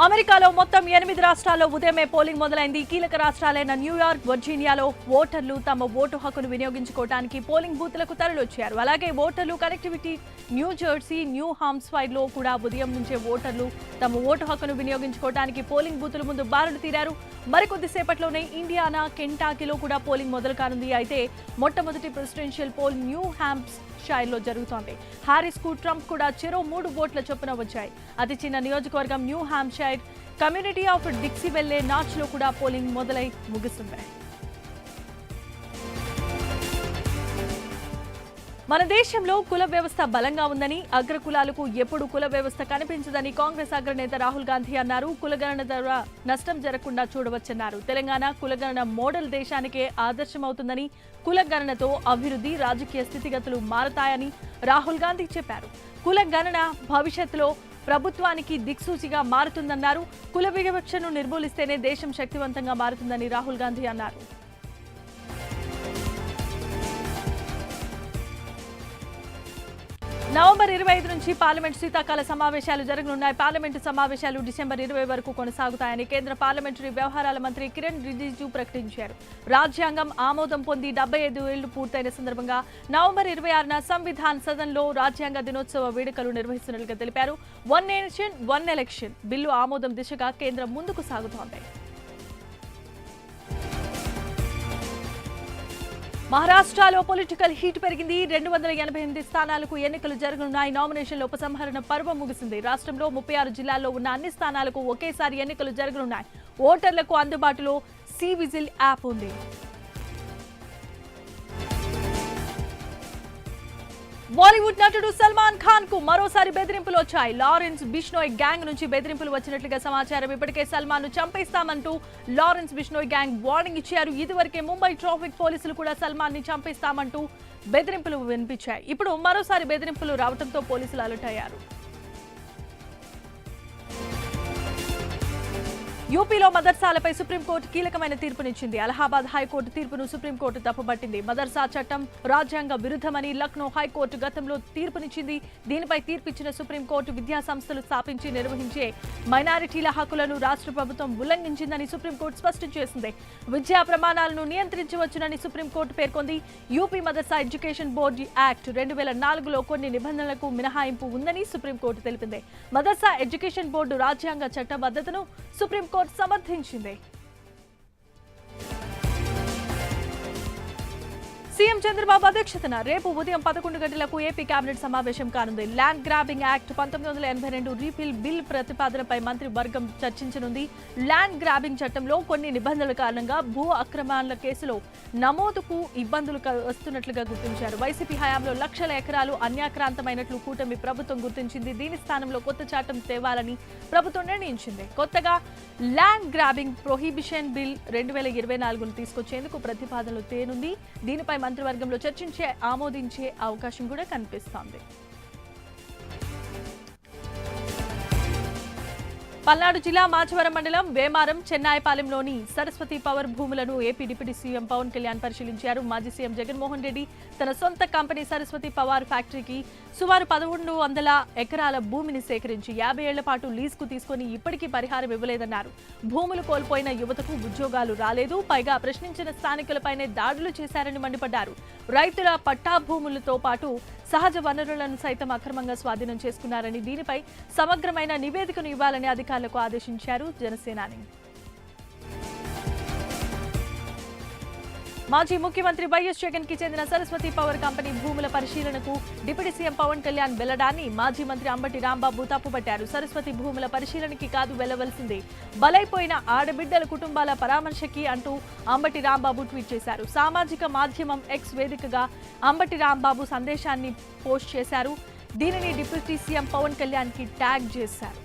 అమెరికాలో మొత్తం 8 రాష్ట్రాల్లో ఉదయమే పోలింగ్ మొదలైంది. కీలక రాష్ట్రాలైన న్యూయార్క్, వర్జీనియాలో ఓటర్లు తమ ఓటు హక్కును వినియోగించుకోవడానికి పోలింగ్ బూత్లకు తరలివచ్చారు. అలాగే ఓటర్లు కనెక్టివిటీ న్యూ జెర్సీ, న్యూ హాంప్షైర్లో కూడా ఉదయం నుంచే ఓటర్లు తమ ఓటు హక్కును వినియోగించుకోవడానికి పోలింగ్ బూతుల ముందు బారులు తీరారు. మరికొద్దిసేపట్లోనే ఇండియానా, కెంటాకీలో కూడా పోలింగ్ మొదలు కానుంది. అయితే మొట్టమొదటి ప్రెసిడెన్షియల్ పోల్ న్యూ హాంప్షైర్లో జరుగుతోంది. హారిస్ కు ట్రంప్ కూడా చెరో 3 ఓట్ల చొప్పున వచ్చాయి. అతి చిన్న నియోజకవర్గం New Hampshire community of Dixville Notch లో కూడా పోలింగ్ మొదలై ముగిసింది. మన దేశంలో కుల వ్యవస్థ బలంగా ఉందని, అగ్రకులాలకు ఎప్పుడు కుల వ్యవస్థ కనిపించదని కాంగ్రెస్ అగ్రనేత రాహుల్ గాంధీ అన్నారు. కులగణన ద్వారా నష్టం జరగకుండా చూడవచ్చన్నారు. తెలంగాణ కులగణన మోడల్ దేశానికే ఆదర్శమవుతుందని, కులగణనతో అభివృద్ధి, రాజకీయ స్థితిగతులు మారతాయని రాహుల్ గాంధీ చెప్పారు. కులగణన భవిష్యత్తులో ప్రభుత్వానికి దిక్సూచిగా మారుతుందన్నారు. కుల వివక్షను నిర్మూలిస్తేనే దేశం శక్తివంతంగా మారుతుందని రాహుల్ గాంధీ అన్నారు. నవంబర్ 25 నుంచి పార్లమెంట్ శీతాకాల సమావేశాలు జరగనున్నాయి. పార్లమెంటు సమావేశాలు డిసెంబర్ 20 వరకు కొనసాగుతాయని కేంద్ర పార్లమెంటరీ వ్యవహారాల మంత్రి కిరణ్ రిజిజు ప్రకటించారు. రాజ్యాంగం ఆమోదం పొంది 75 ఏళ్లు పూర్తయిన సందర్భంగా నవంబర్ 26న సంవిధాన్ సదన్లో రాజ్యాంగ దినోత్సవ వేడుకలు నిర్వహిస్తున్నట్లుగా తెలిపారు. One nation one election bill ఆమోదం దిశగా కేంద్రం ముందుకు సాగుతోంది. మహారాష్ట్రలో పొలిటికల్ హీట్ పెరిగింది. 288 స్థానాలకు ఎన్నికలు జరగనున్నాయి. నామినేషన్ల ఉపసంహరణ పర్వం ముగిసింది. రాష్ట్రంలో 36 జిల్లాల్లో ఉన్న అన్ని స్థానాలకు ఒకేసారి ఎన్నికలు జరగనున్నాయి. ఓటర్లకు అందుబాటులో సి విజిల్ యాప్ ఉంది. బాలీవుడ్ నటుడు సల్మాన్ ఖాన్ కు మరోసారి బెదిరింపులు వచ్చాయి. లారెన్స్ బిష్నోయ్ గ్యాంగ్ నుంచి బెదిరింపులు వచ్చినట్లుగా సమాచారం. ఇప్పటికే సల్మాన్ ను చంపేస్తామంటూ లారెన్స్ బిష్నోయ్ గ్యాంగ్ వార్నింగ్ ఇచ్చారు. ఇదివరకే ముంబై ట్రాఫిక్ పోలీసులు కూడా సల్మాన్ ని చంపేస్తామంటూ బెదిరింపులు వినిపించాయి. ఇప్పుడు మరోసారి బెదిరింపులు రావడంతో పోలీసులు అలర్ట్ అయ్యారు. యూపీలో మదర్సాలపై సుప్రీంకోర్టు కీలకమైన తీర్పునిచ్చింది. అలహాబాద్ హైకోర్టు తీర్పును సుప్రీంకోర్టు తప్పుపట్టింది. మదర్సా చట్టం రాజ్యాంగ విరుద్ధమని లక్నో హైకోర్టు గతంలో తీర్పునిచ్చింది. దీనిపై తీర్పిచ్చిన సుప్రీంకోర్టు విద్యా సంస్థలు స్థాపించి నిర్వహించే మైనారిటీల హక్కులను రాష్ట్ర ప్రభుత్వం ఉల్లంఘించిందని సుప్రీంకోర్టు స్పష్టం చేసింది. విద్యా ప్రమాణాలను నియంత్రించవచ్చునని సుప్రీంకోర్టు పేర్కొంది. యూపీ మదర్సా ఎడ్యుకేషన్ బోర్డు యాక్ట్ 2004లో కొన్ని నిబంధనలకు మినహాయింపు ఉందని సుప్రీంకోర్టు తెలిపింది. మదర్సా ఎడ్యుకేషన్ బోర్డు రాజ్యాంగ చట్టబద్ధతను సుప్రీంకోర్టు సమర్థించింది. సీఎం చంద్రబాబు అధ్యక్షతన రేపు ఉదయం 11 గంటలకు ఏపీ కేబినెట్ సమావేశం కానుంది. ల్యాండ్ గ్రాబింగ్ యాక్ట్ 1982 రీపీల్ బిల్ ప్రతిపాదనపై మంత్రి వర్గం చర్చించనుంది. ల్యాండ్ గ్రాబింగ్ చట్టంలో కొన్ని నిబంధనల కారణంగా భూ అక్రమాల కేసులో నమోదుకు ఇబ్బందులు వస్తున్నట్లుగా గుర్తించారు. వైసీపీ హయాంలో లక్షల ఎకరాలు అన్యాక్రాంతమైనట్లు కూటమి ప్రభుత్వం గుర్తించింది. దీని స్థానంలో కొత్త చట్టం తేవాలని ప్రభుత్వం నిర్ణయించింది. కొత్తగా ల్యాండ్ గ్రాబింగ్ ప్రొహిబిషన్ బిల్ 2024ను తీసుకొచ్చేందుకు ప్రతిపాదనలు తేనుంది. దీనిపై మంత్రివర్గంలో చర్చించే ఆమోదించే అవకాశం కూడా కనిపిస్తోంది. పల్నాడు జిల్లా మాచవరం మండలం వేమారం చెన్నాయపాలెంలోని సరస్వతి పవర్ భూములను AP deputy CM Pawan Kalyan పరిశీలించారు. మాజీ సీఎం జగన్మోహన్ రెడ్డి తన సొంత కంపెనీ సరస్వతి పవర్ ఫ్యాక్టరీకి సుమారు 1100 ఎకరాల భూమిని సేకరించి 50 ఏళ్ల పాటు లీజుకు తీసుకుని ఇప్పటికీ పరిహారం ఇవ్వలేదన్నారు. భూములు కోల్పోయిన యువతకు ఉద్యోగాలు రాలేదు. పైగా ప్రశ్నించిన స్థానికులపైనే దాడులు చేశారని మండిపడ్డారు. రైతుల పట్టా భూములతో పాటు సహజ వనరులను సైతం అక్రమంగా స్వాధీనం చేసుకున్నారని, దీనిపై సమగ్రమైన నివేదికను ఇవ్వాలని అధికారులకు ఆదేశించారు జనసేనాని. మాజీ ముఖ్యమంత్రి వైఎస్ జగన్ కి చెందిన సరస్వతి పవర్ కంపెనీ భూముల పరిశీలనకు డిప్యూటీ సీఎం పవన్ కళ్యాణ్ వెళ్లడాన్ని మాజీ మంత్రి అంబటి రాంబాబు తప్పుపట్టారు. సరస్వతి భూముల పరిశీలనకి కాదు వెళ్లవలసింది, బలైపోయిన ఆడబిడ్డల కుటుంబాల పరామర్శకి అంటూ అంబటి రాంబాబు ట్వీట్ చేశారు. సామాజిక మాధ్యమం ఎక్స్ వేదికగా అంబటి రాంబాబు సందేశాన్ని పోస్ట్ చేశారు. దీనిని డిప్యూటీ సీఎం పవన్ కళ్యాణ్ కి ట్యాగ్ చేశారు.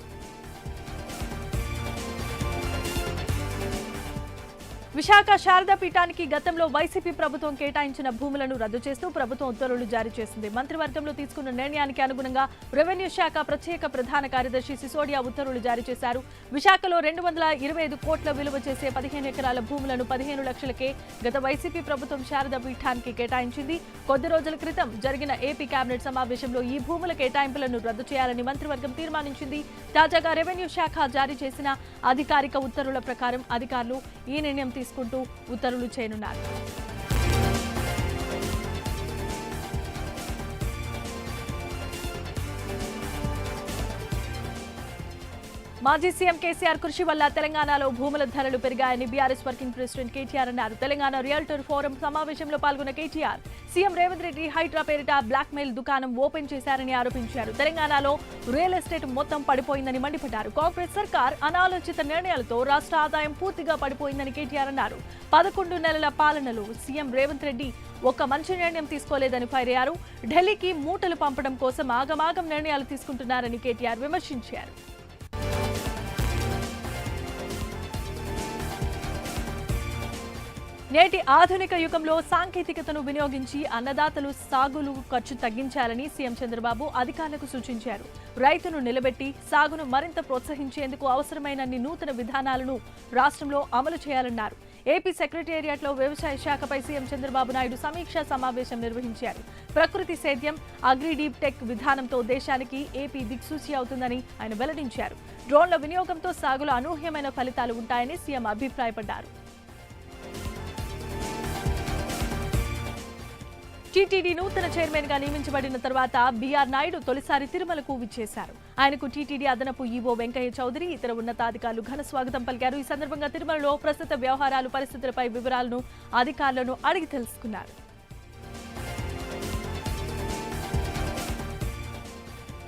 విశాఖ శారదా పీఠానికి గతంలో వైసీపీ ప్రభుత్వం కేటాయించిన భూములను రద్దు చేస్తూ ప్రభుత్వం ఉత్తర్వులు జారీ చేసింది. మంత్రివర్గంలో తీసుకున్న నిర్ణయానికి అనుగుణంగా రెవెన్యూ శాఖ ప్రత్యేక ప్రధాన కార్యదర్శి సిసోడియా ఉత్తర్వులు జారీ చేశారు. విశాఖలో 225 కోట్ల విలువ చేసే 15 ఎకరాల భూములను 15 లక్షలకే గత వైసీపీ ప్రభుత్వం శారదా పీఠానికి కేటాయించింది. కొద్ది రోజుల క్రితం జరిగిన ఏపీ కేబినెట్ సమావేశంలో ఈ భూముల కేటాయింపులను రద్దు చేయాలని మంత్రివర్గం తీర్మానించింది. తాజాగా రెవెన్యూ శాఖ జారీ చేసిన అధికారిక ఉత్తర్వుల ప్రకారం అధికారులు ఈ నిర్ణయం తీసుకుంటూ ఉత్తర్వులు చేయనున్నారు. మాజీ సీఎం కేసీఆర్ కృషి వల్ల తెలంగాణలో భూముల ధరలు పెరిగాయని బీఆర్ఎస్ వర్కింగ్ ప్రెసిడెంట్ కేటీఆర్ అన్నారు. తెలంగాణ రియల్టర్ ఫోరం సమావేశంలో పాల్గొన్న కేటీఆర్ సీఎం రేవంత్ రెడ్డి హైడ్రా పేరిట బ్లాక్ మెయిల్ దుకాణం ఓపెన్ చేశారని ఆరోపించారు. తెలంగాణలో రియల్ ఎస్టేట్ మొత్తం పడిపోయిందని మండిపడ్డారు. కాంగ్రెస్ సర్కార్ అనాలోచిత నిర్ణయాలతో రాష్ట్ర ఆదాయం పూర్తిగా పడిపోయిందని కేటీఆర్ అన్నారు. 11 నెలల పాలనలో సీఎం రేవంత్ రెడ్డి ఒక్క మంచి నిర్ణయం తీసుకోలేదని ఫైర్ అయ్యారు. ఢిల్లీకి మూటలు పంపడం కోసం ఆగమాగం నిర్ణయాలు తీసుకుంటున్నారని కేటీఆర్ విమర్శించారు. నేటి ఆధునిక యుగంలో సాంకేతికతను వినియోగించి అన్నదాతలు సాగులు ఖర్చు తగ్గించాలని సీఎం చంద్రబాబు అధికారులకు సూచించారు. రైతును నిలబెట్టి సాగును మరింత ప్రోత్సహించేందుకు అవసరమైనన్ని నూతన విధానాలను రాష్ట్రంలో అమలు చేయాలన్నారు. ఏపీ సెక్రటేరియట్లో వ్యవసాయ శాఖపై సీఎం చంద్రబాబు నాయుడు సమీక్షా సమావేశం నిర్వహించారు. ప్రకృతి సేద్యం, అగ్రిడీప్ టెక్ విధానంతో దేశానికి ఏపీ దిక్సూచి అవుతుందని ఆయన వెల్లడించారు. డ్రోన్ల వినియోగంతో సాగులో అనూహ్యమైన ఫలితాలు ఉంటాయని సీఎం అభిప్రాయపడ్డారు. టీటీడీ నూతన చైర్మన్ గా నియమించబడిన తర్వాత బీఆర్ నాయుడు తొలిసారి తిరుమలకు విచ్చేశారు. ఆయనకు టీటీడీ అదనపు ఈవో వెంకయ్య చౌదరి, ఇతర ఉన్నతాధికారులు ఘన స్వాగతం పలికారు. ఈ సందర్భంగా తిరుమలలో ప్రస్తుత వ్యవహారాలు, పరిస్థితులపై వివరాలను అధికారులను అడిగి తెలుసుకున్నారు.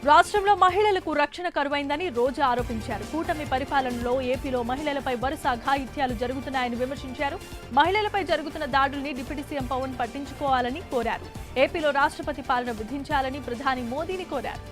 రాష్ట్రంలో మహిళలకు రక్షణ కరువైందని రోజా ఆరోపించారు. కూటమి పరిపాలనలో ఏపీలో మహిళలపై వరుస అఘాయిత్యాలు జరుగుతున్నాయని విమర్శించారు. మహిళలపై జరుగుతున్న దాడుల్ని డిప్యూటీ సీఎం పవన్ పట్టించుకోవాలని కోరారు. ఏపీలో రాష్ట్రపతి పాలన విధించాలని ప్రధాని మోదీని కోరారు.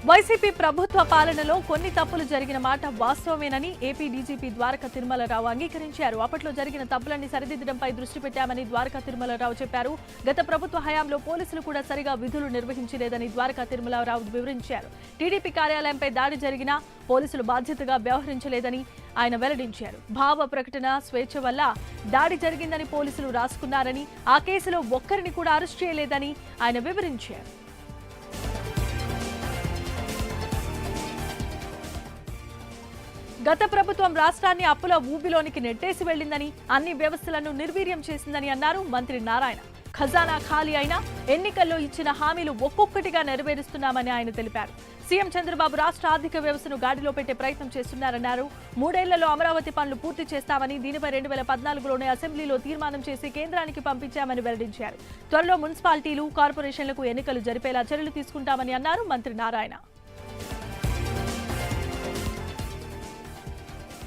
వైసీపీ ప్రభుత్వ పాలనలో కొన్ని తప్పులు జరిగిన మాట వాస్తవమేనని ఏపీ డీజీపీ ద్వారకా తిరుమలరావు అంగీకరించారు. అప్పట్లో జరిగిన తప్పులన్నీ సరిదిద్దడంపై దృష్టి పెట్టామని ద్వారకా తిరుమలరావు చెప్పారు. గత ప్రభుత్వ హయాంలో పోలీసులు కూడా సరిగా విధులు నిర్వహించలేదని ద్వారకా తిరుమలరావు వివరించారు. టీడీపీ కార్యాలయంపై దాడి జరిగినా పోలీసులు బాధ్యతగా వ్యవహరించలేదని ఆయన వెల్లడించారు. భావ ప్రకటన స్వేచ్ఛ వల్ల దాడి జరిగిందని పోలీసులు రాసుకున్నారని, ఆ కేసులో ఒక్కరిని కూడా అరెస్ట్ చేయలేదని ఆయన వివరించారు. గత ప్రభుత్వం రాష్ట్రాన్ని అప్పుల ఊబిలోనికి నెట్టేసి వెళ్లిందని, అన్ని వ్యవస్థలను నిర్వీర్యం చేసిందని అన్నారు మంత్రి నారాయణ. ఖజానా ఖాళీ అయినా ఎన్నికల్లో ఇచ్చిన హామీలు ఒక్కొక్కటిగా నెరవేరుస్తున్నామని ఆయన తెలిపారు. సీఎం చంద్రబాబు రాష్ట్ర ఆర్థిక వ్యవస్థను గాడిలో పెట్టే ప్రయత్నం చేస్తున్నారన్నారు. 3 ఏళ్లలో అమరావతి పనులు పూర్తి చేస్తామని, దీనిపై 2014లోనే అసెంబ్లీలో తీర్మానం చేసి కేంద్రానికి పంపించామని వెల్లడించారు. త్వరలో మున్సిపాలిటీలు, కార్పొరేషన్లకు ఎన్నికలు జరిపేలా చర్యలు తీసుకుంటామని అన్నారు మంత్రి నారాయణ.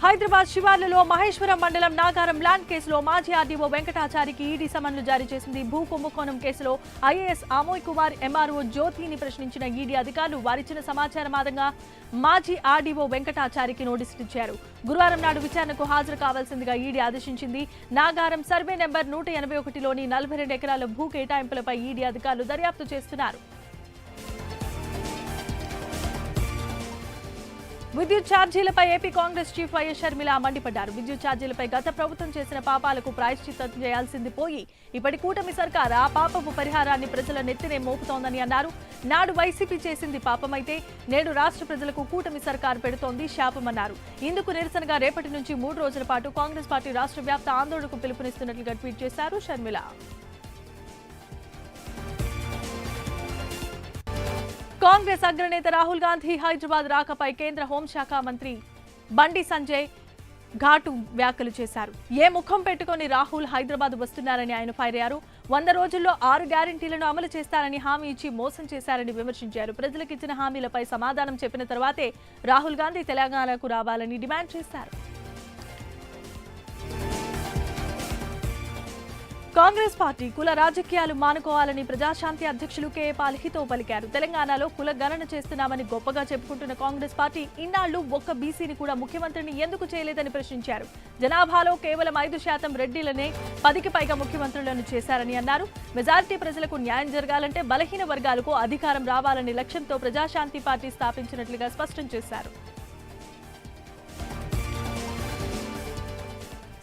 హైదరాబాద్ శివార్లలో మహేశ్వరం మండలం నాగారం ల్యాండ్ కేసులో మాజీ ఆర్డీఓ వెంకటాచారికి ఈడీ సమన్లు జారీ చేసింది. భూ కుంభకోణం కేసులో ఐఏఎస్ అమోయ్ కుమార్, ఎంఆర్ఓ జ్యోతిని ప్రశ్నించిన ఈడీ అధికారులు వారిచ్చిన సమాచారం ఆధారంగా మాజీ ఆర్డీఓ వెంకటాచారికి నోటీసులు ఇచ్చారు. గురువారం నాడు విచారణకు హాజరు కావాల్సిందిగా ఈడీ ఆదేశించింది. నాగారం సర్వే నెంబర్ 181లోని 42 ఎకరాల భూ కేటాయింపులపై ఈడీ అధికారులు దర్యాప్తు చేస్తున్నారు. విద్యుత్ ఛార్జీలపై AP Congress chief YS Sharmila మండిపడ్డారు. విద్యుత్ ఛార్జీలపై గత ప్రభుత్వం చేసిన పాపాలకు ప్రాయశ్చిత్తం చేయాల్సింది పోయి ఇప్పటి కూటమి సర్కార్ ఆ పాపపు పరిహారాన్ని ప్రజల నెత్తినే మోపుతోందని అన్నారు. నాడు వైసీపీ చేసింది పాపమైతే నేడు రాష్ట్ర ప్రజలకు కూటమి సర్కార్ పెడుతోంది శాపమన్నారు. ఇందుకు నిరసనగా రేపటి నుంచి 3 రోజుల పాటు కాంగ్రెస్ పార్టీ రాష్ట్ర వ్యాప్త ఆందోళనకు పిలుపునిస్తున్నట్లుగా ట్వీట్ చేశారు షర్మిల. కాంగ్రెస్ అగ్రనేత రాహుల్ గాంధీ హైదరాబాద్ రాకపై కేంద్ర హోంశాఖ మంత్రి బండి సంజయ్ ఘాటు వ్యాఖ్యలు చేశారు. ఏ ముఖం పెట్టుకుని రాహుల్ హైదరాబాద్ వస్తున్నారని ఆయన ఫైర్ అయ్యారు. 100 రోజుల్లో 6 గ్యారెంటీలను అమలు చేస్తారని హామీ ఇచ్చి మోసం చేశారని విమర్శించారు. ప్రజలకు ఇచ్చిన హామీలపై సమాధానం చెప్పిన తర్వాతే రాహుల్ గాంధీ తెలంగాణకు రావాలని డిమాండ్ చేశారు. కాంగ్రెస్ పార్టీ కుల రాజకీయాలు మానుకోవాలని ప్రజాశాంతి అధ్యక్షులు కె పాల్ హితవు పలికారు. తెలంగాణలో కుల గణన చేస్తున్నామని గొప్పగా చెప్పుకుంటున్న కాంగ్రెస్ పార్టీ ఇన్నాళ్లు ఒక్క బీసీని కూడా ముఖ్యమంత్రిని ఎందుకు చేయలేదని ప్రశ్నించారు. జనాభాలో కేవలం 5% రెడ్డిలనే 10కి పైగా ముఖ్యమంత్రులను చేశారని అన్నారు. మెజారిటీ ప్రజలకు న్యాయం జరగాలంటే బలహీన వర్గాలకు అధికారం రావాలనే లక్ష్యంతో ప్రజాశాంతి పార్టీ స్థాపించినట్లుగా స్పష్టం చేశారు.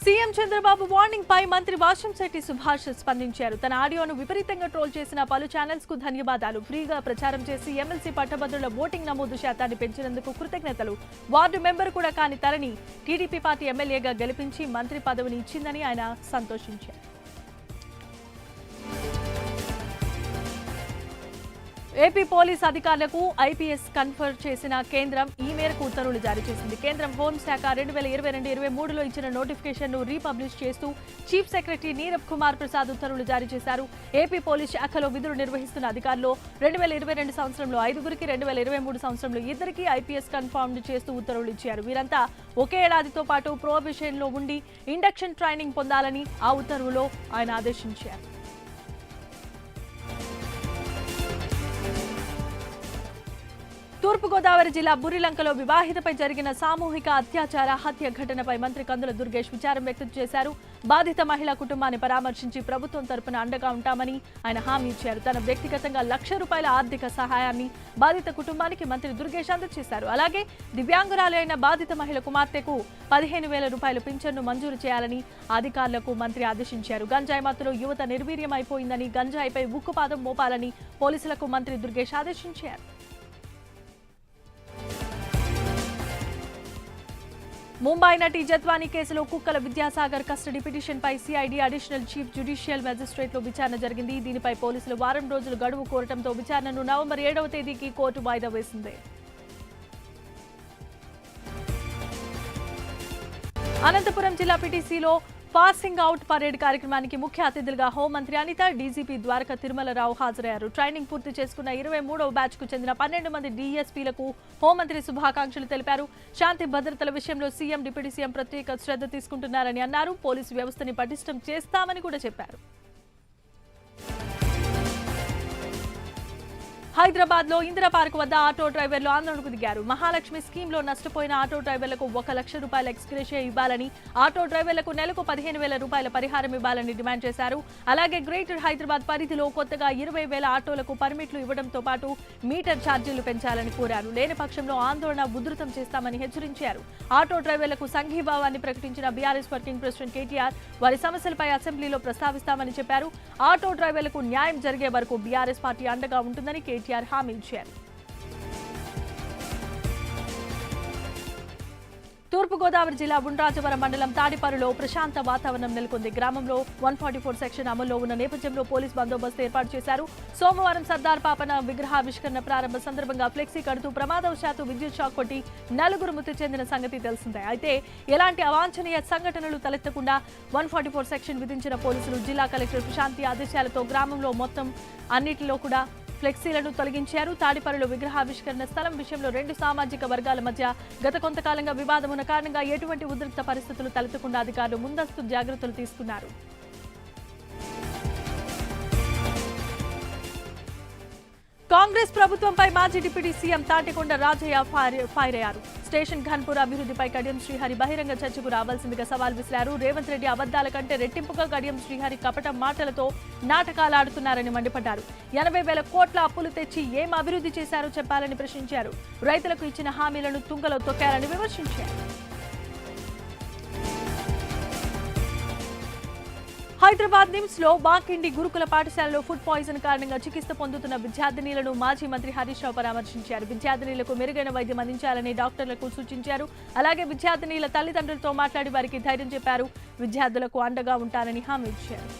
సీఎం చంద్రబాబు వార్నింగ్ పై మంత్రి వాషంశెట్టి సుభాష్ స్పందించారు. తన ఆడియోను విపరీతంగా ట్రోల్ చేసిన పలు ఛానల్స్ కు ధన్యవాదాలు. ఫ్రీగా ప్రచారం చేసి ఎమ్మెల్సీ పట్టభద్రుల ఓటింగ్ నమోదు శాతాన్ని పెంచినందుకు కృతజ్ఞతలు. వార్డు మెంబర్ కూడా కాని తనని టీడీపీ పార్టీ ఎమ్మెల్యేగా గెలిపించి మంత్రి పదవిని ఇచ్చిందని ఆయన సంతోషించారు. ఏపీ పోలీస్ అధికారులకు ఐపీఎస్ కన్ఫర్ చేసిన కేంద్రం ఈ మేరకు ఉత్తర్వులు జారీ చేసింది. కేంద్రం హోంశాఖ 2022-23లో ఇచ్చిన నోటిఫికేషన్ను రీపబ్లిష్ చేస్తూ చీఫ్ సెక్రటరీ నీరబ్ కుమార్ ప్రసాద్ ఉత్తర్వులు జారీ చేశారు. ఏపీ పోలీస్ శాఖలో విధులు నిర్వహిస్తున్న అధికారులు 2022 సంవత్సరంలో 5గురికి, 2023 సంవత్సరంలో 2కి ఐపీఎస్ కన్ఫర్మ్ చేస్తూ ఉత్తర్వులు ఇచ్చారు. వీరంతా ఒకే ఏడాదితో పాటు ప్రొబేషన్లో ఉండి ఇండక్షన్ ట్రైనింగ్ పొందాలని ఆ ఉత్తర్వులో ఆయన ఆదేశించారు. తూర్పుగోదావరి జిల్లా బుర్రిలంకలో వివాహితపై జరిగిన సామూహిక అత్యాచార హత్య ఘటనపై మంత్రి కందుల దుర్గేష్ విచారం వ్యక్తం చేశారు. బాధిత మహిళా కుటుంబాన్ని పరామర్శించి ప్రభుత్వం తరపున అండగా ఉంటామని ఆయన హామీ ఇచ్చారు. తన వ్యక్తిగతంగా ₹1,00,000 ఆర్థిక సహాయాన్ని బాధిత కుటుంబానికి మంత్రి దుర్గేష్ అందజేశారు. అలాగే దివ్యాంగురాలైన బాధిత మహిళ కుమార్తెకు ₹15,000 పింఛన్ను మంజూరు చేయాలని అధికారులకు మంత్రి ఆదేశించారు. గంజాయి మత్తులో యువత నిర్వీర్యమైపోయిందని, గంజాయిపై ఉక్కుపాదం మోపాలని పోలీసులకు మంత్రి దుర్గేష్ ఆదేశించారు. ముంబై నటి జత్వానీ కేసులో కుక్కల విద్యాసాగర్ కస్టడీ పిటిషన్పై సిఐడి అడిషనల్ చీఫ్ జ్యుడిషియల్ మెజిస్ట్రేట్లో విచారణ జరిగింది. దీనిపై పోలీసులు వారం రోజులు గడువు కోరటంతో విచారణను నవంబర్ 7వ తేదీకి కోర్టు వాయిదా వేసింది. అనంతపురం జిల్లా పిటిసిలో పాసింగ్ అవుట్ పరేడ్ కార్యక్రమానికి ముఖ్య అతిథులుగా హోంమంత్రి అనిత, డీజీపీ ద్వారక తిరుమలరావు హాజరయ్యారు. ట్రైనింగ్ పూర్తి చేసుకున్న 23వ బ్యాచ్ కు చెందిన 12 మంది డీఎస్పీలకు హోంమంత్రి శుభాకాంక్షలు తెలిపారు. శాంతి భద్రతల విషయంలో సీఎం, డిప్యూటీ సీఎం ప్రత్యేక శ్రద్ధ తీసుకుంటున్నారని అన్నారు. పోలీసు వ్యవస్థని పటిష్టం చేస్తామని కూడా చెప్పారు. హైదరాబాద్ లో ఇందిరా పార్క్ వద్ద ఆటో డ్రైవర్లు ఆందోళనకు దిగారు. మహాలక్ష్మి స్కీమ్ లో నష్టపోయిన ఆటో డ్రైవర్లకు ₹1,00,000 ఎక్స్గ్రేషియా ఇవ్వాలని, ఆటో డ్రైవర్లకు నెలకు ₹15,000 పరిహారం ఇవ్వాలని డిమాండ్ చేశారు. అలాగే గ్రేటర్ హైదరాబాద్ పరిధిలో కొత్తగా 20,000 ఆటోలకు పర్మిట్లు ఇవ్వడంతో పాటు మీటర్ ఛార్జీలు పెంచాలని కోరారు. లేని పక్షంలో ఆందోళన ఉధృతం చేస్తామని హెచ్చరించారు. ఆటో డ్రైవర్లకు సంఘీభావాన్ని ప్రకటించిన బీఆర్ఎస్ వర్కింగ్ ప్రెసిడెంట్ కేటీఆర్ వారి సమస్యలపై అసెంబ్లీలో ప్రస్తావిస్తామని చెప్పారు. ఆటో డ్రైవర్లకు న్యాయం జరిగే వరకు బీఆర్ఎస్ పార్టీ అండగా ఉంటుందని కేటీఆర్ హామీ ఇచ్చారు. తూర్పుగోదావరి జిల్లా ఉండ్రాజవరం మండలం తాడిపరులో ప్రశాంత వాతావరణం నెలకొంది. గ్రామంలో 144 సెక్షన్ అమల్లో ఉన్న నేపథ్యంలో పోలీస్ బందోబస్తు ఏర్పాటు చేశారు. సోమవారం సర్దార్ పాపన విగ్రహావిష్కరణ ప్రారంభ సందర్భంగా ఫ్లెక్సీ కడుతూ ప్రమాదవశాత్తు విద్యుత్ షాక్ కొట్టి 4 మృతి చెందిన సంగతి తెలిసిందే. అయితే ఎలాంటి అవాంఛనీయ సంఘటనలు తలెత్తకుండా 144 సెక్షన్ విధించిన పోలీసులు జిల్లా కలెక్టర్ ప్రశాంతి ఆదేశాలతో గ్రామంలో మొత్తం అన్నిటిలో కూడా ఫ్లెక్సీలను తొలగించారు. తాడిపరులో విగ్రహావిష్కరణ స్థలం విషయంలో 2 సామాజిక వర్గాల మధ్య గత కొంతకాలంగా వివాదం ఉన్న కారణంగా ఎటువంటి ఉద్రిక్త పరిస్థితులు తలెత్తకుండా అధికారులు ముందస్తు జాగ్రత్తలు తీసుకున్నారు. కాంగ్రెస్ ప్రభుత్వంపై మాజీ deputy CM Thatikonda Rajaiah fire అయ్యారు. స్టేషన్ ఘన్పూర్ అభివృద్ధిపై కడియం శ్రీహరి బహిరంగ చర్చకు రావాల్సిందిగా సవాల్ విసిరారు. రేవంత్ రెడ్డి అబద్దాల కంటే రెట్టింపుగా కడియం శ్రీహరి కపట మాటలతో నాటకాలాడుతున్నారని మండిపడ్డారు. 80,000 కోట్ల అప్పులు తెచ్చి ఏం అభివృద్ధి చేశారో చెప్పాలని ప్రశ్నించారు. రైతులకు ఇచ్చిన హామీలను తుంగలో తొక్కారని విమర్శించారు. హైదరాబాద్ నిమ్స్ లో బాకిండి గురుకుల పాఠశాలలో ఫుడ్ పాయిజన్ కారణంగా చికిత్స పొందుతున్న విద్యార్థినీలను మాజీ మంత్రి హరీష్ రావు పరామర్శించారు. విద్యార్థినీలకు మెరుగైన వైద్యం అందించాలని డాక్టర్లకు సూచించారు. అలాగే విద్యార్థినీల తల్లిదండ్రులతో మాట్లాడి వారికి ధైర్యం చెప్పారు. విద్యార్థులకు అండగా ఉంటానని హామీ ఇచ్చారు.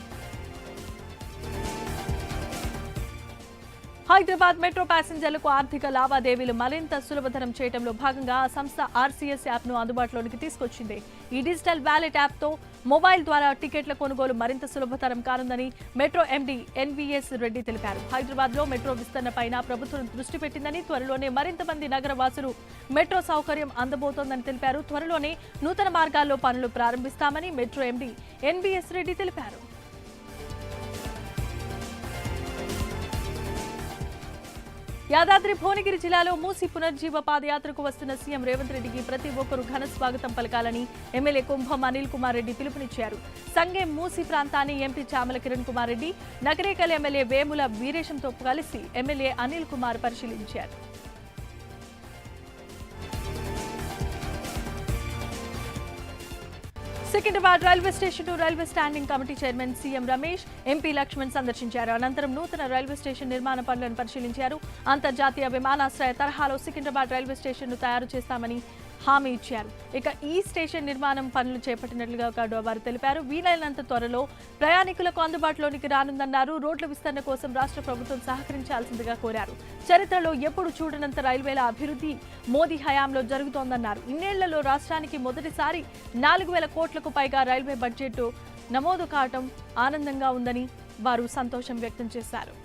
హైదరాబాద్ మెట్రో ప్యాసింజర్లకు ఆర్థిక లావాదేవీలు మరింత సులభతరం చేయడంలో భాగంగా ఆ సంస్థ ఆర్సీఎస్ యాప్ను అందుబాటులోకి తీసుకొచ్చింది. ఈ డిజిటల్ వ్యాలెట్ యాప్తో మొబైల్ ద్వారా టికెట్ల కొనుగోలు మరింత సులభతరం కానుందని మెట్రో ఎండీ ఎన్వీఎస్ రెడ్డి తెలిపారు. హైదరాబాద్లో మెట్రో విస్తరణపైన ప్రభుత్వం దృష్టి పెట్టిందని, త్వరలోనే మరింత మంది నగర వాసులు మెట్రో సౌకర్యం అందబోతోందని తెలిపారు. త్వరలోనే నూతన మార్గాల్లో పనులు ప్రారంభిస్తామని మెట్రో ఎండీ ఎన్వీఎస్ రెడ్డి తెలిపారు. యాదాద్రి భువనగిరి జిల్లాలో మూసి పునర్జీవ పాదయాత్రకు వస్తున్న సీఎం రేవంత్ రెడ్డికి ప్రతి ఒక్కరూ ఘన స్వాగతం పలకాలని ఎమ్మెల్యే కుంభం అనిల్ కుమార్ రెడ్డి పిలుపునిచ్చారు. సంగెం మూసి ప్రాంతాన్ని ఎంపీ చామల కిరణ్ కుమార్ రెడ్డి, నగరేకల్ ఎమ్మెల్యే వేముల వీరేశంతో కలిసి ఎమ్మెల్యే అనిల్ కుమార్ పరిశీలించారు. Secunderabad railway station railway standing committee chairman CM Ramesh, MP Laxman సందర్శించారు. అనంతరం నూతన రైల్వే స్టేషన్ నిర్మాణ పనులను పరిశీలించారు. అంతర్జాతీయ విమానాశ్రయ తరహాలో సికింద్రాబాద్ రైల్వే స్టేషన్ ను తయారు చేస్తామని హామీ ఇచ్చారు. ఇక ఈ స్టేషన్ నిర్మాణం పనులు చేపట్టినట్లుగా వారు తెలిపారు. వీలైనంత త్వరలో ప్రయాణికులకు అందుబాటులోనికి రానుందన్నారు. రోడ్ల విస్తరణ కోసం రాష్ట్ర ప్రభుత్వం సహకరించాల్సిందిగా కోరారు. చరిత్రలో ఎప్పుడు చూడనంత రైల్వేల అభివృద్ధి మోదీ హయాంలో జరుగుతోందన్నారు. ఇన్నేళ్లలో రాష్ట్రానికి మొదటిసారి 4,000 కోట్లకు పైగా రైల్వే బడ్జెట్ నమోదు కావడం ఆనందంగా ఉందని వారు సంతోషం వ్యక్తం చేశారు.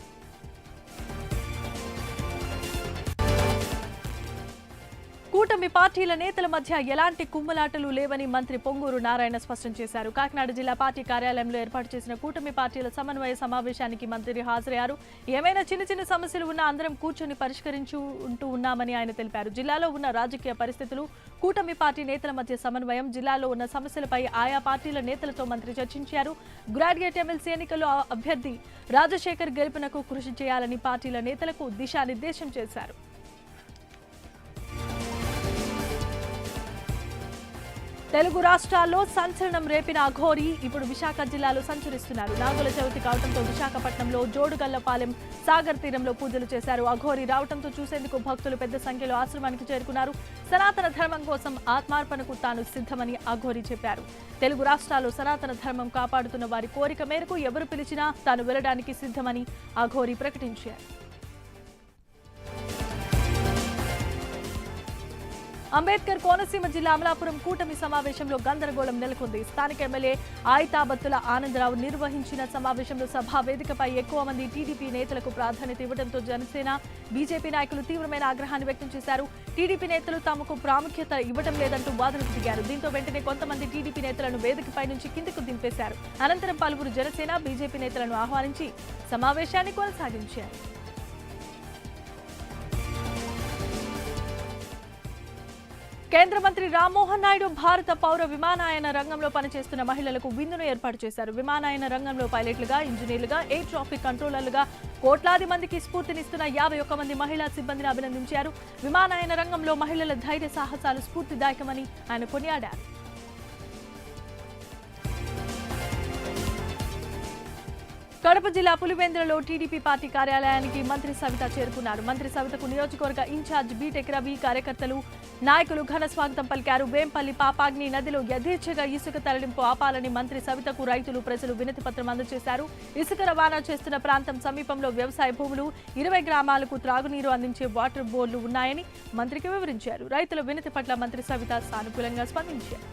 కూటమి పార్టీల నేతల మధ్య ఎలాంటి కుమ్ములాటలు లేవని మంత్రి పొంగూరు నారాయణ స్పష్టం చేశారు. కాకినాడ జిల్లా పార్టీ కార్యాలయంలో ఏర్పాటు చేసిన కూటమి పార్టీల సమన్వయ సమావేశానికి మంత్రి హాజరయ్యారు. ఏమైనా చిన్న సమస్యలు ఉన్నా అందరం కూర్చొని పరిష్కరించుకుంటూ ఉన్నామని ఆయన తెలిపారు. జిల్లాలో ఉన్న రాజకీయ పరిస్థితులు, కూటమి పార్టీ నేతల మధ్య సమన్వయం, జిల్లాలో ఉన్న సమస్యలపై ఆయా పార్టీల నేతలతో మంత్రి చర్చించారు. గ్రాడ్యుయేట్ ఎమ్మెల్సీ ఎన్నికల్లో అభ్యర్థి రాజశేఖర్ గెలుపునకు కృషి చేయాలని పార్టీల నేతలకు దిశానిర్దేశం చేశారు. తెలుగు రాష్ట్రాల్లో సంచలనం రేపిన అఘోరి ఇప్పుడు విశాఖ జిల్లాలో సంచరిస్తున్నారు. నాగుల చవితి కావడంతో విశాఖపట్నంలో జోడుగల్లపాలెం సాగర్ తీరంలో పూజలు చేశారు. అఘోరి రావడంతో చూసేందుకు భక్తులు పెద్ద సంఖ్యలో ఆశ్రమానికి చేరుకున్నారు. సనాతన ధర్మం కోసం ఆత్మార్పణకు తాను సిద్ధమని అఘోరి చెప్పారు. తెలుగు రాష్ట్రాల్లో సనాతన ధర్మం కాపాడుతున్న వారి కోరిక మేరకు ఎవరు పిలిచినా తాను వెళ్లడానికి సిద్ధమని అఘోరి ప్రకటించారు. అంబేద్కర్ కోనసీమ జిల్లా అమలాపురం కూటమి సమావేశంలో గందరగోళం నెలకొంది. స్థానిక ఎమ్మెల్యే ఆయితాబత్తుల ఆనందరావు నిర్వహించిన సమావేశంలో సభా వేదికపై ఎక్కువ మంది టీడీపీ నేతలకు ప్రాధాన్యత ఇవ్వడంతో జనసేన, బీజేపీ నాయకులు తీవ్రమైన ఆగ్రహాన్ని వ్యక్తం చేశారు. టీడీపీ నేతలు తమకు ప్రాముఖ్యత ఇవ్వడం లేదంటూ వాదనకు దిగారు. దీంతో వెంటనే కొంతమంది టీడీపీ నేతలను వేదికపై నుంచి కిందకు దింపేశారు. అనంతరం పలువురు జనసేన, బీజేపీ నేతలను ఆహ్వానించి సమావేశాన్ని కొనసాగించారు. కేంద్ర మంత్రి రామ్మోహన్ నాయుడు భారత పౌర విమానయాన రంగంలో పనిచేస్తున్న మహిళలకు విందును ఏర్పాటు చేశారు. విమానయాన రంగంలో పైలట్లుగా, ఇంజనీర్లుగా, ఎయిర్ ట్రాఫిక్ కంట్రోలర్లుగా కోట్లాది మందికి స్ఫూర్తినిస్తున్న 51 మంది మహిళా సిబ్బందిని అభినందించారు. విమానయాన రంగంలో మహిళల ధైర్య సాహసాలు స్ఫూర్తిదాయకమని ఆయన కొనియాడారు. కడప జిల్లా పులివెందులలో టీడీపీ పార్టీ కార్యాలయానికి మంత్రి సవిత చేరుకున్నారు. మంత్రి సవితకు నియోజకవర్గ ఇన్ఛార్జ్ బీటెక్ రవి, కార్యకర్తలు, నాయకులు ఘన స్వాగతం పలికారు. వేంపల్లి పాపాగ్ని నదిలో యథేచ్ఛగా ఇసుక తరలింపు ఆపాలని మంత్రి సవితకు రైతులు, ప్రజలు వినతి పత్రం అందజేశారు. ఇసుక రవాణా చేస్తున్న ప్రాంతం సమీపంలో వ్యవసాయ భూములు, 20 గ్రామాలకు త్రాగునీరు అందించే వాటర్ బోర్డులు ఉన్నాయని మంత్రికి వివరించారు. రైతుల వినతి పట్ల మంత్రి సవిత సానుకూలంగా స్పందించారు.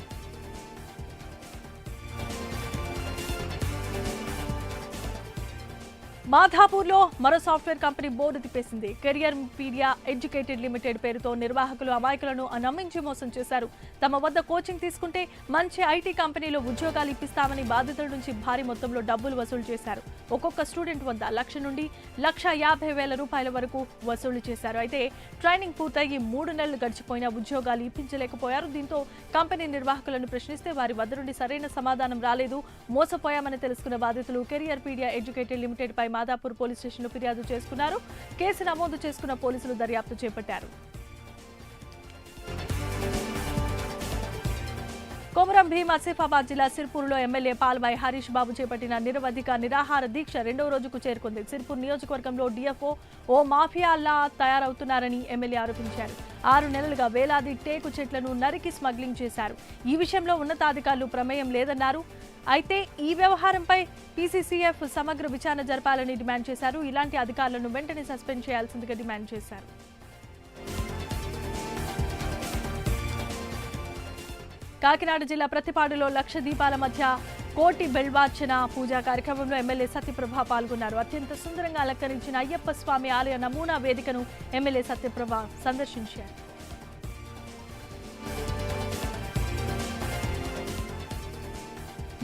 మాధాపూర్లో మరో సాఫ్ట్వేర్ కంపెనీ బోర్డు తిప్పేసింది. కెరియర్ మీడియా ఎడ్యుకేటెడ్ లిమిటెడ్ పేరుతో నిర్వాహకులు అమాయకులను నమ్మించి మోసం చేశారు. తమ వద్ద కోచింగ్ తీసుకుంటే మంచి ఐటీ కంపెనీలో ఉద్యోగాలు ఇప్పిస్తామని బాధితుల నుంచి భారీ మొత్తంలో డబ్బులు వసూలు చేశారు. ఒక్కొక్క స్టూడెంట్ వద్ద 1,00,000 నుండి 1,50,000 రూపాయల వరకు వసూలు చేశారు. అయితే ట్రైనింగ్ పూర్తయి 3 నెలలు గడిచిపోయినా ఉద్యోగాలు ఇప్పించలేకపోయారు. దీంతో కంపెనీ నిర్వాహకులను ప్రశ్నిస్తే వారి వద్ద నుండి సరైన సమాధానం రాలేదు. మోసపోయామని తెలుసుకున్న బాధితులు కెరియర్ మీడియా ఎడ్యుకేటెడ్ లిమిటెడ్ పై మాదాపూర్ పోలీస్ స్టేషన్లో ఫిర్యాదు చేసుకున్నారు. కేసు నమోదు చేసుకున్న పోలీసులు దర్యాప్తు చేపట్టారు. కొమరం భీం ఆసిఫాబాద్ జిల్లా సిర్పూర్లో ఎమ్మెల్యే పాల్వాయి హరీష్ బాబు చేపట్టిన నిరవధిక నిరాహార దీక్ష 2వ రోజుకు చేరుకుంది. సిర్పూర్ నియోజకవర్గంలో డిఎఫ్ఓ ఓ మాఫియాలా తయారవుతున్నారని ఎమ్మెల్యే ఆరోపించారు. 6 నెలలుగా వేలాది టేకు చెట్లను నరికి స్మగ్లింగ్ చేశారు. ఈ విషయంలో ఉన్నతాధికారులు ప్రమేయం లేదన్నారు. అయితే ఈ వ్యవహారంపై పీసీసీఎఫ్ సమగ్ర విచారణ జరపాలని డిమాండ్ చేశారు. ఇలాంటి అధికారులను వెంటనే సస్పెండ్ చేయాల్సిందిగా డిమాండ్ చేశారు. కాకినాడ జిల్లా ప్రతిపాడులో 1,00,000 దీపాల మధ్య కోటి బెల్వార్చన పూజా కార్యక్రమంలో ఎమ్మెల్యే సత్యప్రభ పాల్గొన్నారు. అత్యంత సుందరంగా అలంకరించిన అయ్యప్ప స్వామి ఆలయ నమూనా వేదికను ఎమ్మెల్యే సత్యప్రభ సందర్శించారు.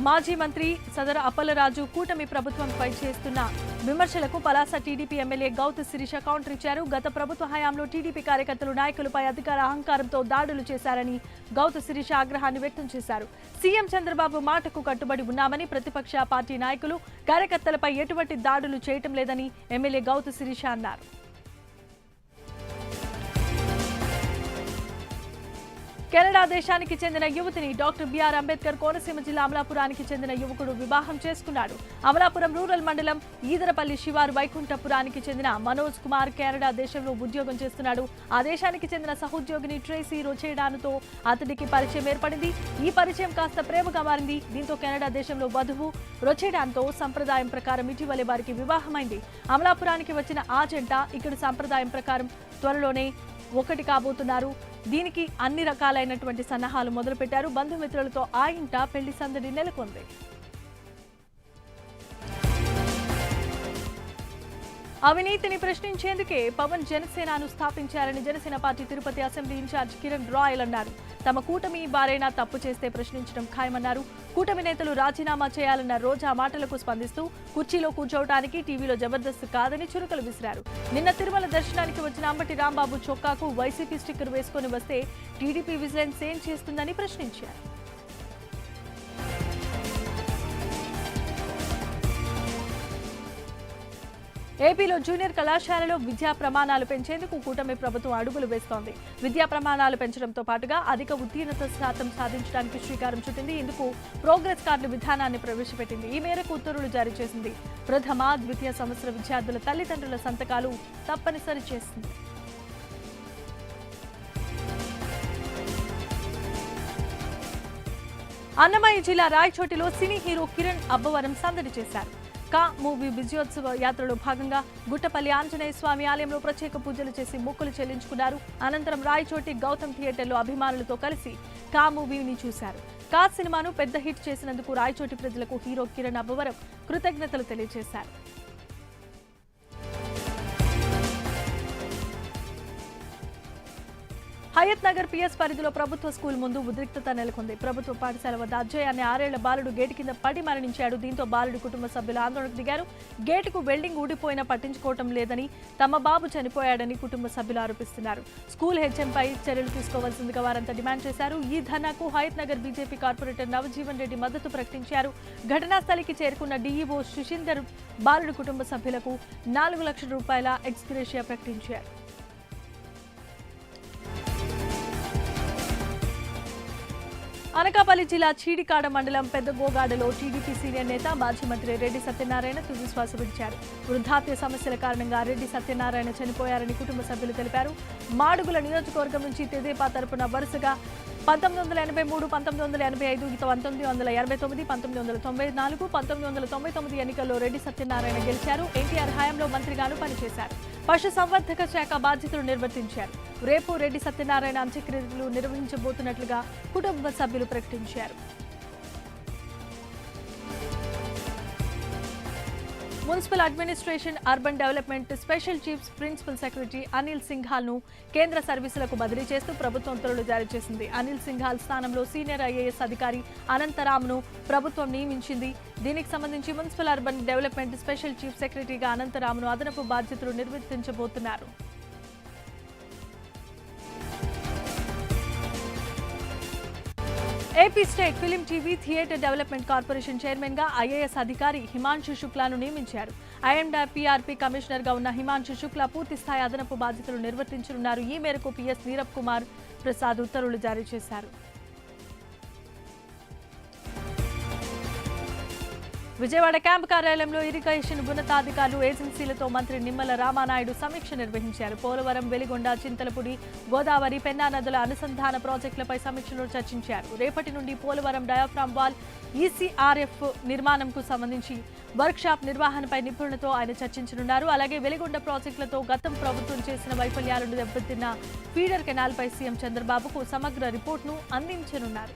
మాజీ మంత్రి సదర అప్పలరాజు కూటమి ప్రభుత్వంపై చేస్తున్న విమర్శలకు Palasa TDP MLA Gouthu Sirisha counter ఇచ్చారు. గత ప్రభుత్వ హయాంలో టీడీపీ కార్యకర్తలు నాయకులపై అధికార అహంకారంతో దాడులు చేశారని గౌతు శిరీష ఆగ్రహాన్ని వ్యక్తం చేశారు. సీఎం చంద్రబాబు మాటకు కట్టుబడి ఉన్నామని, ప్రతిపక్ష పార్టీ నాయకులు కార్యకర్తలపై ఎటువంటి దాడులు చేయటం లేదని ఎమ్మెల్యే గౌతు శిరీష అన్నారు. కెనడా దేశానికి చెందిన యువతిని డాక్టర్ బిఆర్ అంబేద్కర్ కోనసీమ జిల్లా అమలాపురానికి చెందిన యువకుడు వివాహం చేసుకున్నాడు. అమలాపురం రూరల్ మండలం ఈదరపల్లి శివారు వైకుంఠపురానికి చెందిన మనోజ్ కుమార్ కెనడా దేశంలో ఉద్యోగం చేస్తున్నాడు. ఆ దేశానికి చెందిన సహోద్యోగిని ట్రేసీ రొచేడానుతో అతడికి పరిచయం ఏర్పడింది. ఈ పరిచయం కాస్త ప్రేమగా మారింది. దీంతో కెనడా దేశంలో వధువు రొచేడాన్తో సంప్రదాయం ప్రకారం ఇటీవలే వారికి వివాహమైంది. అమలాపురానికి వచ్చిన ఆ జంట ఇక్కడ సంప్రదాయం ప్రకారం త్వరలోనే ఒకటి కాబోతున్నారు. దీనికి అన్ని రకాలైనటువంటి సన్నాహాలు మొదలుపెట్టారు. బంధుమిత్రులతో ఆ ఇంట పెళ్లి సందడి నెలకొంది. అవినీతిని ప్రశ్నించేందుకే పవన్ జనసేనను స్థాపించారని Janasena party Tirupati assembly incharge Kiran Royal అన్నారు. తమ కూటమి వారైనా తప్పు చేస్తే ప్రశ్నించడం ఖాయమన్నారు. కూటమి నేతలు రాజీనామా చేయాలన్న రోజా మాటలకు స్పందిస్తూ కుర్చీలో కూర్చోవడానికి టీవీలో జబర్దస్త్ కాదని చురుకలు విసిరారు. నిన్న తిరుమల దర్శనానికి వచ్చిన అంబటి రాంబాబు చొక్కాకు వైసీపీ స్టిక్కర్ వేసుకుని వస్తే టీడీపీ విజిలెన్స్ ఏం చేస్తుందని ప్రశ్నించారు. ఏపీలో జూనియర్ కళాశాలలో విద్యా ప్రమాణాలు పెంచేందుకు కూటమి ప్రభుత్వం అడుగులు వేస్తోంది. విద్యా ప్రమాణాలు పెంచడంతో పాటుగా అధిక ఉత్తీర్ణత శాతం సాధించడానికి శ్రీకారం చుట్టింది. ఇందుకు ప్రోగ్రెస్ కార్డుల విధానాన్ని ప్రవేశపెట్టింది. ఈ మేరకు ఉత్తర్వులు జారీ చేసింది. ప్రథమ, ద్వితీయ సంవత్సర విద్యార్థుల తల్లిదండ్రుల సంతకాలు తప్పనిసరి చేసింది. అన్నమయ్య జిల్లా రాయచోటిలో సినీ హీరో కిరణ్ అబ్బవరం సందడి చేశారు. కా మూవీ విజయోత్సవ యాత్రలో భాగంగా గుట్టపల్లి ఆంజనేయ స్వామి ఆలయంలో ప్రత్యేక పూజలు చేసి మొక్కులు చెల్లించుకున్నారు. అనంతరం రాయచోటి గౌతమ్ థియేటర్లో అభిమానులతో కలిసి కా మూవీని చూశారు. కా సినిమాను పెద్ద హిట్ చేసినందుకు రాయచోటి ప్రజలకు హీరో కిరణ్ అబ్బవరం కృతజ్ఞతలు తెలియజేశారు. హయత్ నగర్ పిఎస్ పరిధిలో ప్రభుత్వ స్కూల్ ముందు ఉద్రిక్తత నెలకొంది. ప్రభుత్వ పాఠశాల వద్ద అజయ్ అనే 6 ఏళ్ల బాలుడు గేటు కింద పడి మరణించాడు. దీంతో బాలుడి కుటుంబ సభ్యులు ఆందోళనకు దిగారు. గేటుకు వెల్డింగ్ ఊడిపోయినా పట్టించుకోవటం లేదని, తమ బాబు చనిపోయాడని కుటుంబ సభ్యులు ఆరోపిస్తున్నారు. స్కూల్ హెచ్ఎంపై చర్యలు తీసుకోవాల్సిందిగా వారంతా డిమాండ్ చేశారు. ఈ ధర్నాకు హయత్ నగర్ బీజేపీ కార్పొరేటర్ నవజీవన్ రెడ్డి మద్దతు ప్రకటించారు. ఘటనా స్థలికి చేరుకున్న డీఈఓ సుశీందర్ బాలుడి కుటుంబ సభ్యులకు 4 లక్షల రూపాయల ఎక్స్గ్రేషియా ప్రకటించారు. అనకాపల్లి జిల్లా చీడికాడ మండలం పెద్దగోగాడలో టీడీపీ సీనియర్ నేత మాజీ మంత్రి రెడ్డి సత్యనారాయణ తుదిశ్వాస విడిచారు. వృద్ధాప్య సమస్యల కారణంగా రెడ్డి సత్యనారాయణ చనిపోయారని కుటుంబ సభ్యులు తెలిపారు. మాడుగుల నియోజకవర్గం నుంచి తెదేపా తరపున వరుసగా 1983, 1985, 1989, 1994, 1999 ఎన్నికల్లో రెడ్డి సత్యనారాయణ గెలిచారు. ఎన్టీఆర్ హయాంలో మంత్రిగాను పనిచేశారు. పశు సంవర్ధక శాఖ బాధ్యతలు నిర్వర్తించారు. రేపు రెడ్డి సత్యనారాయణ అంత్యక్రియలు నిర్వహించబోతున్నట్లుగా కుటుంబ సభ్యులు ప్రకటించారు. Municipal administration, urban development special chief principal secretary Anil Singhal ను కేంద్ర సర్వీసులకు బదిలీ చేస్తూ ప్రభుత్వం ఉత్తర్వులు జారీ చేసింది. అనిల్ సింఘాల్ స్థానంలో సీనియర్ ఐఏఎస్ అధికారి అనంతరామ్ను ప్రభుత్వం నియమించింది. దీనికి సంబంధించి municipal urban development special chief సెక్రటరీగా అనంతరామ్ను అదనపు బాధ్యతలు నిర్వర్తించబోతున్నారు. AP state film TV theatre development corporation chairman గా ఐఏఎస్ అధికారి హిమాంశు శుక్లాను నియమించారు. ఐఎండీఆర్పీ కమిషనర్ గా ఉన్న హిమాంశు శుక్లా పూర్తి స్థాయి అదనపు బాధ్యతలు నిర్వర్తించనున్నారు. ఈ మేరకు పిఎస్ నీరబ్ కుమార్ ప్రసాద్ ఉత్తర్వులు జారీ చేశారు. విజయవాడ క్యాంపు కార్యాలయంలో ఇరిగేషన్ ఉన్నతాధికారులు, ఏజెన్సీలతో మంత్రి నిమ్మల రామానాయుడు సమీక్ష నిర్వహించారు. పోలవరం, వెలిగొండ, చింతలపూడి, గోదావరి, పెన్నా నదుల అనుసంధాన ప్రాజెక్టులపై సమీక్షలో చర్చించారు. రేపటి నుండి పోలవరం డయాఫ్రామ్ వాల్, ఈసీఆర్ఎఫ్ నిర్మాణంకు సంబంధించి వర్క్షాప్ నిర్వహణపై నిపుణులతో ఆయన చర్చించనున్నారు. అలాగే వెలిగొండ ప్రాజెక్టులతో గతం ప్రభుత్వం చేసిన వైఫల్యాలను దెబ్బతిన్న ఫీడర్ కెనాల్పై సీఎం చంద్రబాబుకు సమగ్ర రిపోర్టును అందించనున్నారు.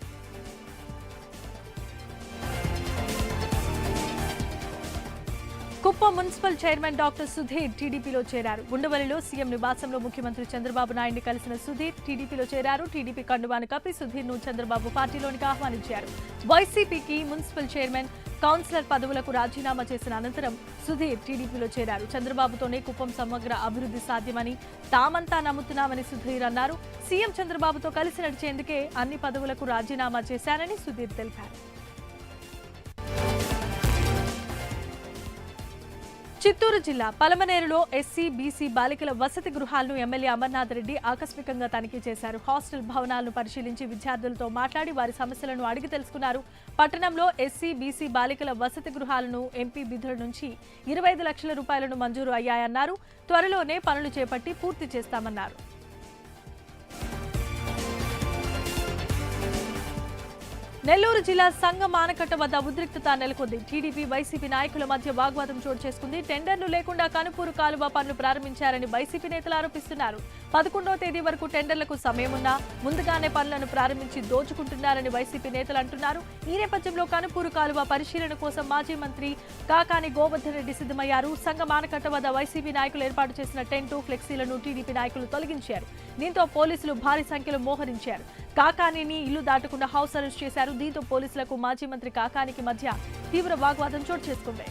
Kuppam municipal chairman doctor Sudheer టీడీపీలో చేరారు. ఉండవల్లిలో సీఎం నివాసంలో ముఖ్యమంత్రి చంద్రబాబు నాయుడిని కలిసిన సుధీర్ టీడీపీలో చేరారు. టీడీపీ కండువాను కప్పి సుధీర్ను చంద్రబాబు పార్టీలోనికి ఆహ్వానించారు. వైసీపీకి మున్సిపల్ చైర్మన్, కౌన్సిలర్ పదవులకు రాజీనామా చేసిన అనంతరం సుధీర్ టీడీపీలో చేరారు. చంద్రబాబుతోనే కుప్పం సమగ్ర అభివృద్ధి సాధ్యమని తామంతా నమ్ముతున్నామని సుధీర్ అన్నారు. సీఎం చంద్రబాబుతో కలిసి నడిచేందుకే అన్ని పదవులకు రాజీనామా చేశానని సుధీర్ తెలిపారు. చిత్తూరు జిల్లా పలమనేరులో ఎస్సీ, బీసీ బాలికల వసతి గృహాలను ఎమ్మెల్యే అమర్నాథ్ రెడ్డి ఆకస్మికంగా తనిఖీ చేశారు. హాస్టల్ భవనాలను పరిశీలించి విద్యార్థులతో మాట్లాడి వారి సమస్యలను అడిగి తెలుసుకున్నారు. పట్టణంలో ఎస్సీ, బీసీ బాలికల వసతి గృహాలను ఎంపీ నిధుల నుంచి 25 లక్షల రూపాయలను మంజూరు అయ్యాయన్నారు. త్వరలోనే పనులు చేపట్టి పూర్తి చేస్తామన్నారు. నెల్లూరు జిల్లా సంగం ఆనకట్ట వద్ద ఉద్రిక్తత నెలకొంది. టీడీపీ, వైసీపీ నాయకుల మధ్య వాగ్వాదం చోటు చేసుకుంది. టెండర్లు లేకుండా కనుపూరు కాలువ పనులు ప్రారంభించారని వైసీపీ నేతలు ఆరోపిస్తున్నారు. 11వ తేదీ వరకు టెండర్లకు సమయం ఉన్నా ముందుగానే పనులను ప్రారంభించి దోచుకుంటున్నారని వైసీపీ నేతలు అంటున్నారు. ఈ నేపథ్యంలో కనుపూరు కాలువ పరిశీలన కోసం మాజీ మంత్రి కాకాని గోవర్ధన్ రెడ్డి సిద్ధమయ్యారు. సంగం ఆనకట్ట వద్ద వైసీపీ నాయకులు ఏర్పాటు చేసిన టెంటు, ఫ్లెక్సీలను టీడీపీ నాయకులు తొలగించారు. దీంతో పోలీసులు భారీ సంఖ్యలో మోహరించారు. కాకానిని ఇల్లు దాటకుండా హౌస్ అరెస్ట్ చేశారు. దీంతో పోలీసులకు మాజీ మంత్రి కాకానికి మధ్య తీవ్ర వాగ్వాదం చోటు చేసుకుంది.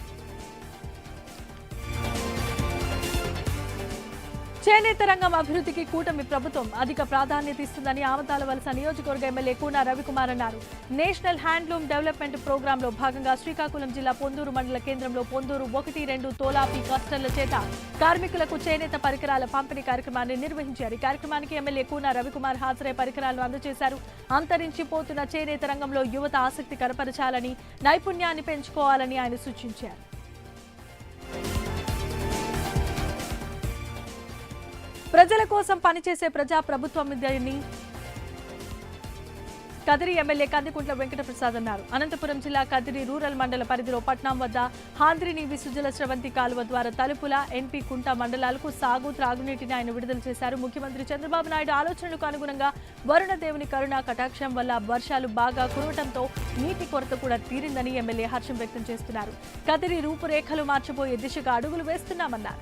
చేనేత రంగం అభివృద్ధికి కూటమి ప్రభుత్వం అధిక ప్రాధాన్యత ఇస్తుందని ఆమతాల వలస నియోజకవర్గ ఎమ్మెల్యే కూన రవికుమార్ అన్నారు. నేషనల్ హ్యాండ్లూమ్ డెవలప్మెంట్ ప్రోగ్రాంలో భాగంగా శ్రీకాకుళం జిల్లా పొందూరు మండల కేంద్రంలో పొందూరు 1-2 తోలాపి క్లస్టర్ల చేత కార్మికులకు చేనేత పరికరాల పంపిణీ కార్యక్రమాన్ని నిర్వహించారు. ఈ కార్యక్రమానికి ఎమ్మెల్యే కూన రవికుమార్ హాజరై పరికరాలను అందజేశారు. అంతరించిపోతున్న చేనేత రంగంలో యువత ఆసక్తి కనపరచాలని, నైపుణ్యాన్ని పెంచుకోవాలని ఆయన సూచించారు. ప్రజల కోసం పనిచేసే ప్రజా ప్రభుత్వమని కదిరి ఎమ్మెల్యే కందికుంట్ల వెంకటప్రసాద్ అన్నారు. అనంతపురం జిల్లా కదిరి రూరల్ మండల పరిధిలో పట్నం వద్ద హాంద్రిని విసుజల స్రవంతి కాలువ ద్వారా తలుపుల, ఎన్పీ కుంట మండలాలకు సాగు, త్రాగునీటిని ఆయన విడుదల చేశారు. ముఖ్యమంత్రి చంద్రబాబు నాయుడు ఆలోచనలకు అనుగుణంగా వరుణదేవుని కరుణా కటాక్షం వల్ల వర్షాలు బాగా కురవడంతో నీటి కొరత కూడా తీరిందని ఎమ్మెల్యే హర్షం వ్యక్తం చేస్తున్నారు. కదిరి రూపురేఖలు మార్చిపోయే దిశగా అడుగులు వేస్తున్నామన్నారు.